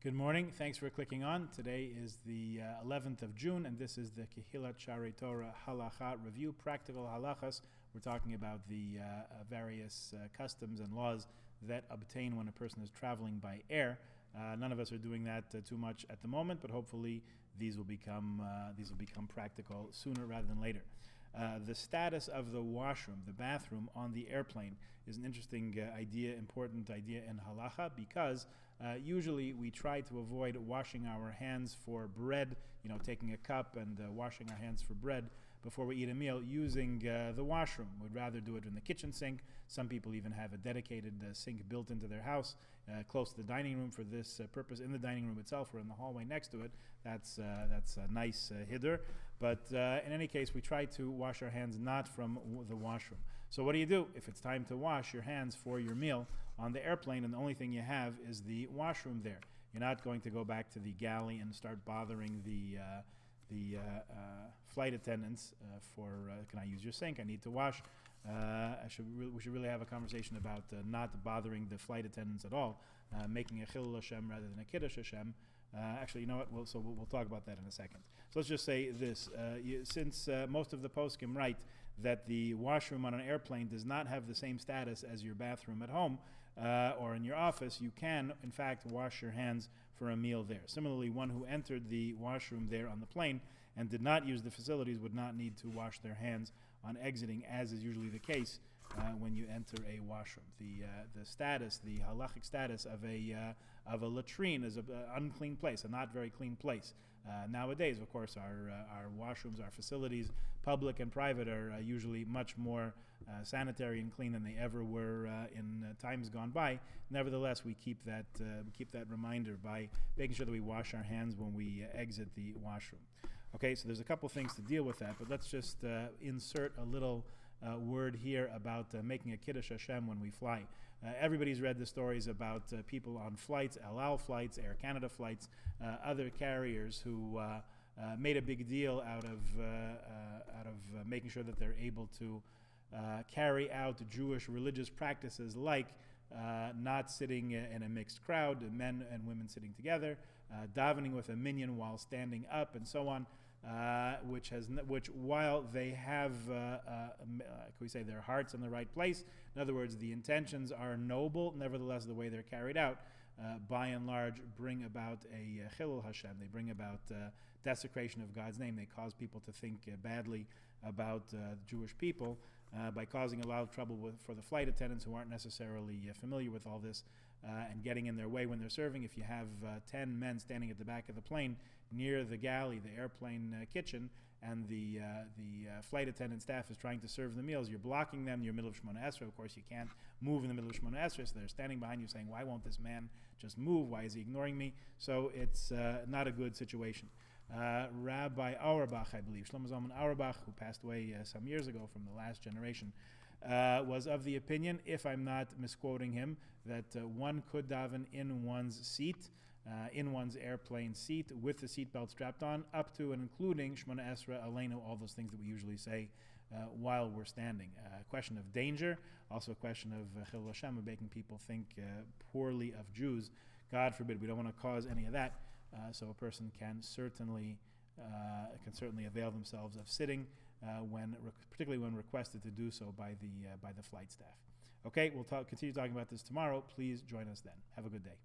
Good morning. Thanks for clicking on. Today is the 11th of June, and this is the Kehilat Sharei Torah Halacha Review, Practical Halachas. We're talking about the various customs and laws that obtain when a person is traveling by air. None of us are doing that too much at the moment, but hopefully these will become practical sooner rather than later. The status of the washroom, the bathroom on the airplane, is an interesting important idea in halacha, because usually we try to avoid washing our hands for bread, taking a cup and washing our hands for bread before we eat a meal using the washroom. We'd rather do it in the kitchen sink. Some people even have a dedicated sink built into their house close to the dining room for this purpose, in the dining room itself or in the hallway next to it. That's a nice hiddur. But in any case, we try to wash our hands not from the washroom. So what do you do if it's time to wash your hands for your meal on the airplane and the only thing you have is the washroom there? You're not going to go back to the galley and start bothering the flight attendants can I use your sink? I need to wash. We should really have a conversation about not bothering the flight attendants at all, making a chilul Hashem rather than a kiddush Hashem. Actually, you know what? We'll talk about that in a second. So let's just say this: since most of the poskim write that the washroom on an airplane does not have the same status as your bathroom at home or in your office, you can, in fact, wash your hands for a meal there. Similarly, one who entered the washroom there on the plane and did not use the facilities would not need to wash their hands on exiting, as is usually the case when you enter a washroom. The halachic status of a latrine is an unclean place, a not very clean place. Nowadays, of course, our washrooms, our facilities, public and private, are usually much more sanitary and clean than they ever were in times gone by. Nevertheless, we keep that reminder by making sure that we wash our hands when we exit the washroom. Okay, so there's a couple things to deal with that, but let's just insert a little word here about making a kiddush Hashem when we fly. Everybody's read the stories about people on flights, El Al flights, Air Canada flights, other carriers who made a big deal out of making sure that they're able to carry out Jewish religious practices like not sitting in a mixed crowd, men and women sitting together, davening with a minyan while standing up, and so on. Which while they have, can we say, their hearts in the right place, in other words, the intentions are noble, nevertheless the way they're carried out, by and large, bring about a chilul Hashem. They bring about desecration of God's name. They cause people to think badly about the Jewish people by causing a lot of trouble for the flight attendants who aren't necessarily familiar with all this and getting in their way when they're serving. If you have 10 men standing at the back of the plane near the galley, the airplane kitchen, and the flight attendant staff is trying to serve the meals, you're blocking them. You're in the middle of Shemona Esrei. Of course, you can't move in the middle of Shemona Esrei, so they're standing behind you saying, why won't this man just move? Why is he ignoring me? So it's not a good situation. Rabbi Auerbach, I believe, Shlomo Zalman Auerbach, who passed away some years ago from the last generation, was of the opinion, if I'm not misquoting him, that one could daven in one's seat, in one's airplane seat, with the seatbelt strapped on, up to and including Shemona Esrei, Aleinu, all those things that we usually say while we're standing. A question of danger, also a question of chilul Hashem, of making people think poorly of Jews. God forbid, we don't want to cause any of that. So a person can certainly avail themselves of sitting particularly when requested to do so by the flight staff. Okay, we'll continue talking about this tomorrow. Please join us then. Have a good day.